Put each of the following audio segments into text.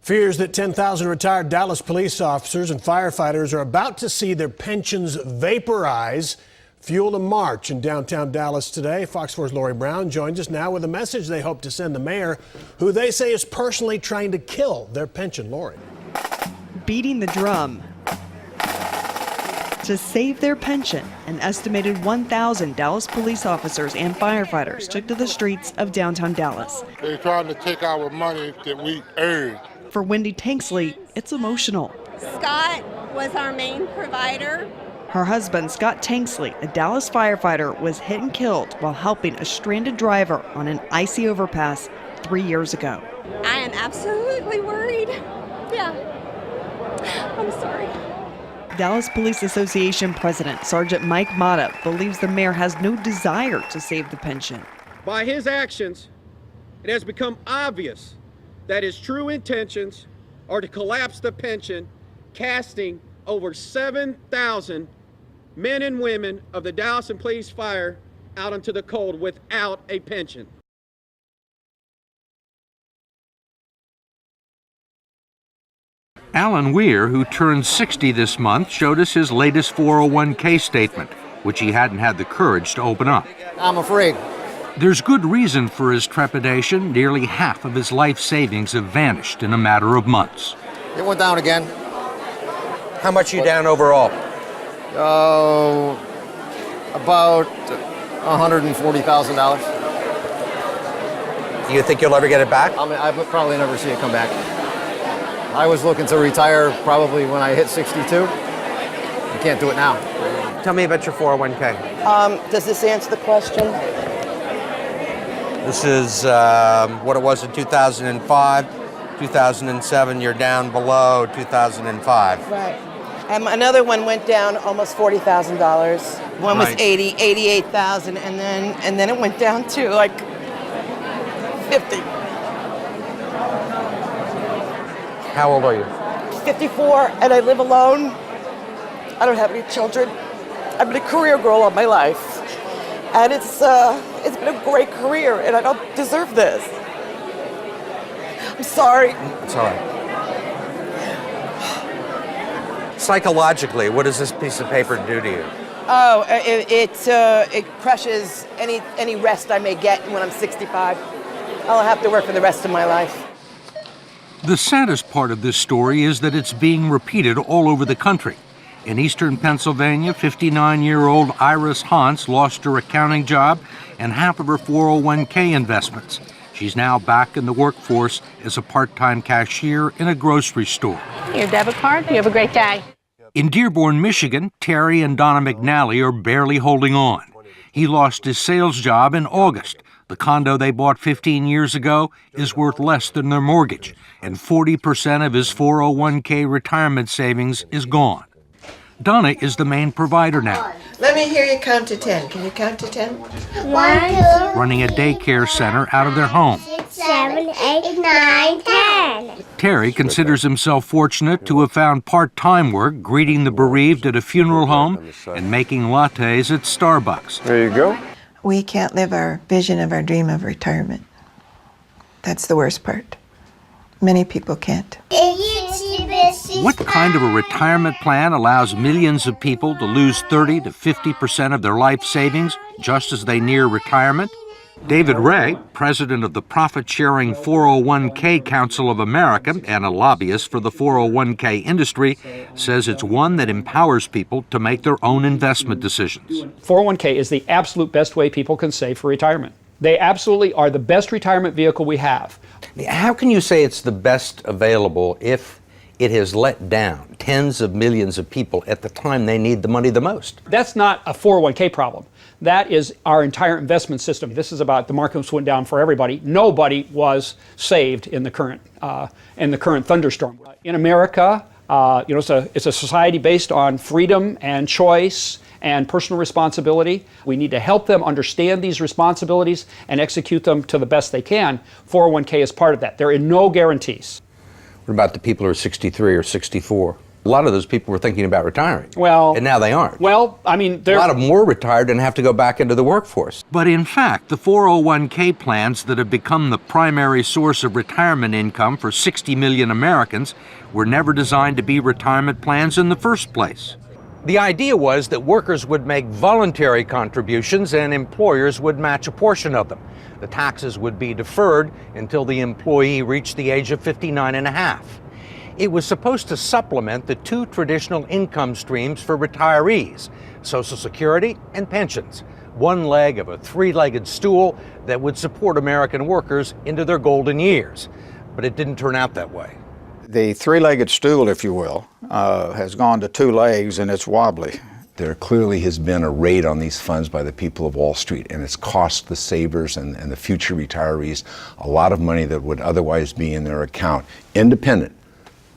Fears that 10,000 retired Dallas police officers and firefighters are about to see their pensions vaporize fueled a march in downtown Dallas today. Fox 4's Lori Brown joins us now with a message they hope to send the mayor, who they say is personally trying to kill their pension. Lori. Beating the drum to save their pension, an estimated 1,000 Dallas police officers and firefighters took to the streets of downtown Dallas. They're trying to take our money that we earned. For Wendy Tanksley, it's emotional. Scott was our main provider. Her husband, Scott Tanksley, a Dallas firefighter, was hit and killed while helping a stranded driver on an icy overpass 3 years ago. I am absolutely worried. Yeah. I'm sorry. Dallas Police Association President Sergeant Mike Mata believes the mayor has no desire to save the pension. By his actions, it has become obvious that his true intentions are to collapse the pension, casting over 7,000 men and women of the Dallas and Police Fire out into the cold without a pension. Alan Weir, who turned 60 this month, showed us his latest 401k statement, which he hadn't had the courage to open up. I'm afraid. There's good reason for his trepidation. Nearly half of his life savings have vanished in a matter of months. It went down again. How much are you down overall? About $140,000. Do you think you'll ever get it back? I would probably never see it come back. I was looking to retire probably when I hit 62. You can't do it now. Tell me about your 401k. Does this answer the question? This is what it was in 2005. 2007, you're down below 2005. Right. Another one went down almost $40,000. One was Right. 88,000, and then it went down to like 50. How old are you? 54, and I live alone. I don't have any children. I've been a career girl all my life, and it's been a great career, and I don't deserve this. I'm sorry. It's all right. Psychologically, what does this piece of paper do to you? Oh, it crushes any rest I may get when I'm 65. I'll have to work for the rest of my life. The saddest part of this story is that it's being repeated all over the country. In eastern Pennsylvania, 59-year-old Iris Hans lost her accounting job and half of her 401k investments. She's now back in the workforce as a part-time cashier in a grocery store. Your debit card. You have a great day. In Dearborn, Michigan, Terry and Donna McNally are barely holding on. He lost his sales job in August. The condo they bought 15 years ago is worth less than their mortgage, and 40% of his 401k retirement savings is gone. Donna is the main provider now. Let me hear you count to 10. Can you count to 10? 1, 2, running a daycare center out of their home. 6, 7, 8, 9, 10. Terry considers himself fortunate to have found part-time work greeting the bereaved at a funeral home and making lattes at Starbucks. There you go. We can't live our vision of our dream of retirement. That's the worst part. Many people can't. What kind of a retirement plan allows millions of people to lose 30 to 50% of their life savings just as they near retirement? David Ray, president of the profit-sharing 401k Council of America and a lobbyist for the 401k industry, says it's one that empowers people to make their own investment decisions. 401k is the absolute best way people can save for retirement. They absolutely are the best retirement vehicle we have. How can you say it's the best available if it has let down tens of millions of people at the time they need the money the most? That's not a 401k problem. That is our entire investment system. This is about the markets went down for everybody. Nobody was saved in the current thunderstorm. In America, it's a society based on freedom and choice and personal responsibility. We need to help them understand these responsibilities and execute them to the best they can. 401k is part of that. There are no guarantees. What about the people who are 63 or 64? A lot of those people were thinking about retiring. Well, and now they aren't. Well, I mean, a lot of them were retired and have to go back into the workforce. But in fact, the 401k plans that have become the primary source of retirement income for 60 million Americans were never designed to be retirement plans in the first place. The idea was that workers would make voluntary contributions and employers would match a portion of them. The taxes would be deferred until the employee reached the age of 59 and a half. It was supposed to supplement the two traditional income streams for retirees, Social Security and pensions, one leg of a three-legged stool that would support American workers into their golden years. But it didn't turn out that way. The three-legged stool, if you will, has gone to two legs and it's wobbly. There clearly has been a raid on these funds by the people of Wall Street, and it's cost the savers and the future retirees a lot of money that would otherwise be in their account, independent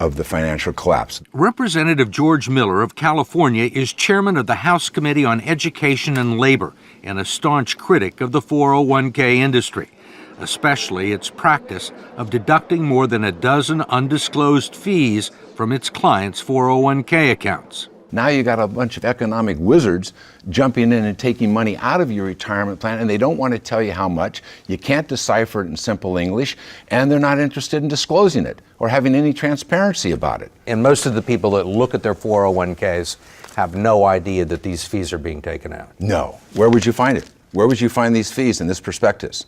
of the financial collapse. Representative George Miller of California is chairman of the House Committee on Education and Labor and a staunch critic of the 401k industry, especially its practice of deducting more than a dozen undisclosed fees from its clients' 401k accounts. Now you got a bunch of economic wizards jumping in and taking money out of your retirement plan, and they don't want to tell you how much. You can't decipher it in simple English, and they're not interested in disclosing it or having any transparency about it. And most of the people that look at their 401ks have no idea that these fees are being taken out. No. Where would you find it? Where would you find these fees in this prospectus?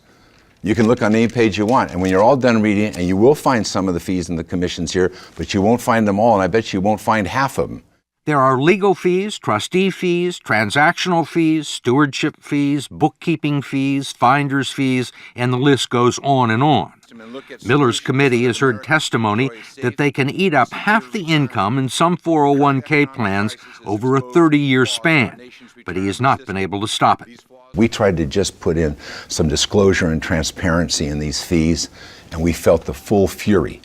You can look on any page you want, and when you're all done reading it, and you will find some of the fees and the commissions here, but you won't find them all, and I bet you won't find half of them. There are legal fees, trustee fees, transactional fees, stewardship fees, bookkeeping fees, finder's fees, and the list goes on and on. Miller's committee has heard testimony that they can eat up half the income in some 401k plans over a 30-year span, but he has not been able to stop it. We tried to just put in some disclosure and transparency in these fees, and we felt the full fury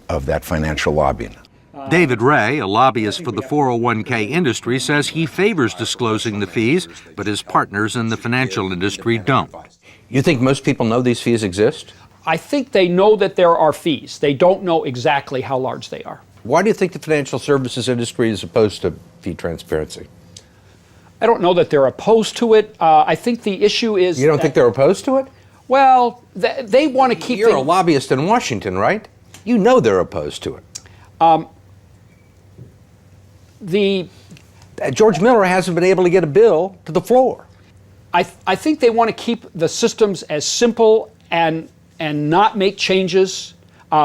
of that financial lobbying. David Ray, a lobbyist for the 401k industry, says he favors disclosing the fees, but his partners in the financial industry don't. You think most people know these fees exist? I think they know that there are fees. They don't know exactly how large they are. Why do you think the financial services industry is opposed to fee transparency? I don't know that they're opposed to it. I think the issue is... You don't think they're opposed to it? Well, they want to keep... You're a lobbyist in Washington, right? You know they're opposed to it. George Miller hasn't been able to get a bill to the floor. I think they want to keep the systems as simple and not make changes.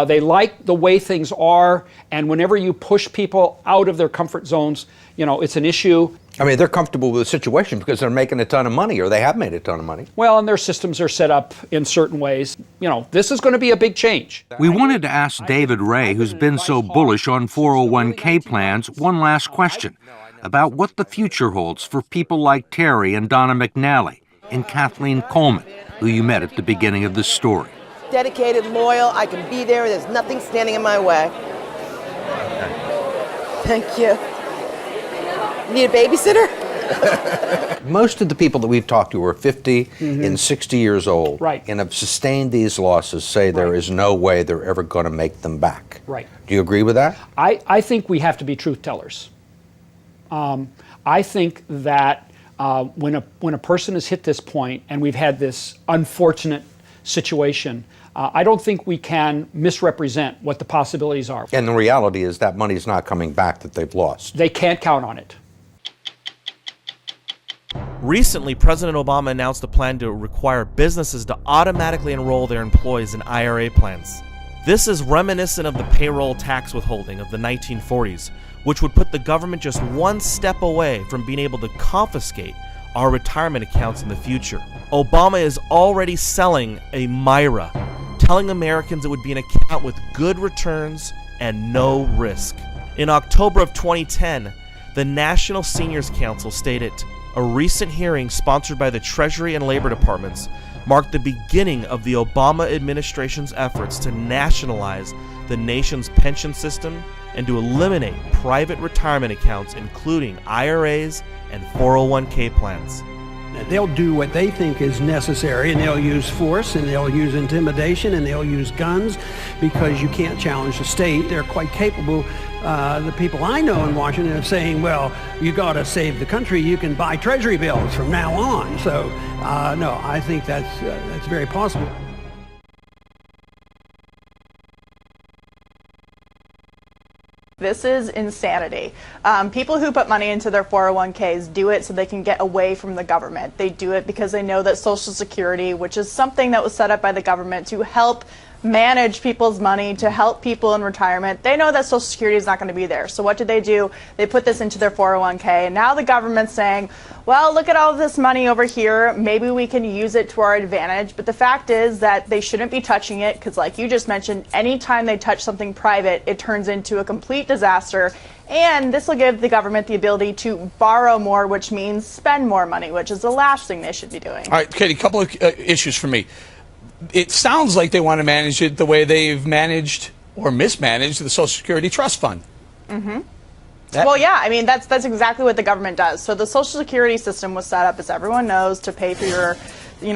They like the way things are, and whenever you push people out of their comfort zones, you know, it's an issue. I mean, they're comfortable with the situation because they're making a ton of money, or they have made a ton of money. Well, and their systems are set up in certain ways. You know, this is going to be a big change. We wanted to ask David Ray, who's been so bullish on 401k plans, one last question about what the future holds for people like Terry and Donna McNally and Kathleen Coleman, who you met at the beginning of this story. Dedicated, loyal, I can be there, there's nothing standing in my way. Thank you. Need a babysitter? Most of the people that we've talked to are 50 and 60 years old, right, and have sustained these losses, say there is no way they're ever going to make them back. Right. Do you agree with that? I think we have to be truth tellers. I think that when a person has hit this point and we've had this unfortunate situation, I don't think we can misrepresent what the possibilities are. And the reality is that money's not coming back that they've lost. They can't count on it. Recently, President Obama announced a plan to require businesses to automatically enroll their employees in IRA plans. This is reminiscent of the payroll tax withholding of the 1940s, which would put the government just one step away from being able to confiscate our retirement accounts in the future. Obama is already selling a MIRA, telling Americans it would be an account with good returns and no risk. In October of 2010, the National Seniors Council stated, "A recent hearing sponsored by the Treasury and Labor Departments marked the beginning of the Obama administration's efforts to nationalize the nation's pension system and to eliminate private retirement accounts, including IRAs and 401k plans." They'll do what they think is necessary, and they'll use force, and they'll use intimidation, and they'll use guns, because you can't challenge the state. They're quite capable the people I know in Washington are saying, well, you got to save the country. You can buy treasury bills from now on. So, no, I think that's very possible. This is insanity. People who put money into their 401ks do it so they can get away from the government. They do it because they know that Social Security, which is something that was set up by the government to help manage people's money, to help people in retirement, they know that Social Security is not going to be there. So what do? They put this into their 401k, and now the government's saying, well, look at all of this money over here. Maybe we can use it to our advantage. But the fact is that they shouldn't be touching it because, like you just mentioned, anytime they touch something private, it turns into a complete disaster. And this will give the government the ability to borrow more, which means spend more money, which is the last thing they should be doing. All right, Katie, a couple of issues for me. It sounds like they want to manage it the way they've managed or mismanaged the Social Security Trust Fund. Mm-hmm. Well, yeah, I mean, that's exactly what the government does. So the Social Security system was set up, as everyone knows, to pay for your,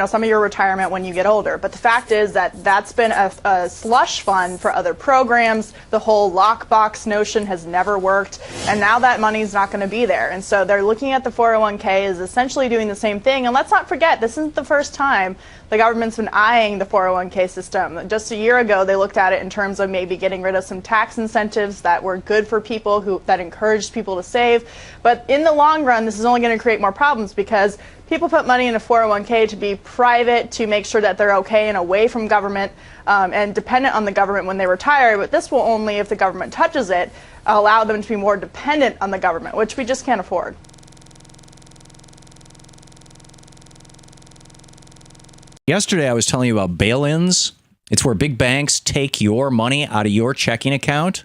some of your retirement when you get older. But the fact is that that's been a slush fund for other programs. The whole lockbox notion has never worked, and now that money's not going to be there. And so they're looking at the 401k as essentially doing the same thing. And let's not forget, this isn't the first time the government's been eyeing the 401k system. Just a year ago, they looked at it in terms of maybe getting rid of some tax incentives that were good for people that encouraged people to save. But in the long run, this is only going to create more problems because people put money in a 401k to be private, to make sure that they're okay and away from government and dependent on the government when they retire. But this will only, if the government touches it, allow them to be more dependent on the government, which we just can't afford. Yesterday, I was telling you about bail-ins. It's where big banks take your money out of your checking account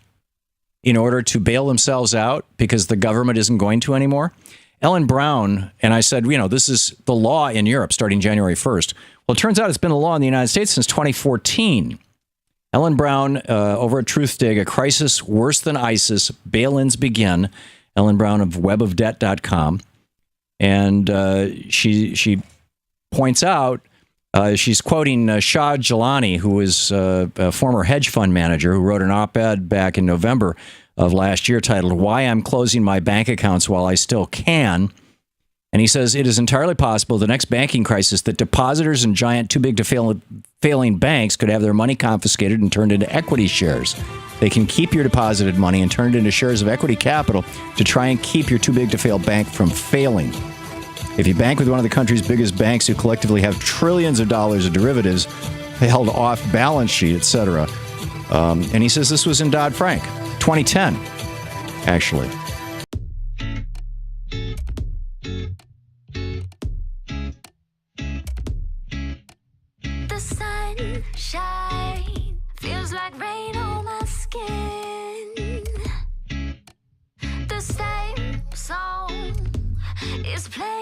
in order to bail themselves out because the government isn't going to anymore. Ellen Brown, and I said, this is the law in Europe starting January 1st. Well, it turns out it's been the law in the United States since 2014. Ellen Brown, over at Truthdig, a crisis worse than ISIS, bail-ins begin. Ellen Brown of webofdebt.com. And she points out, she's quoting Shah Jalani, who was a former hedge fund manager who wrote an op-ed back in November of last year titled, Why I'm Closing My Bank Accounts While I Still Can. And he says, it is entirely possible the next banking crisis that depositors in giant too big to fail failing banks could have their money confiscated and turned into equity shares. They can keep your deposited money and turn it into shares of equity capital to try and keep your too big to fail bank from failing. If you bank with one of the country's biggest banks who collectively have trillions of dollars of derivatives held off balance sheet, etc. And he says this was in Dodd-Frank, 2010, actually. The sunshine feels like rain on my skin. The same song is playing.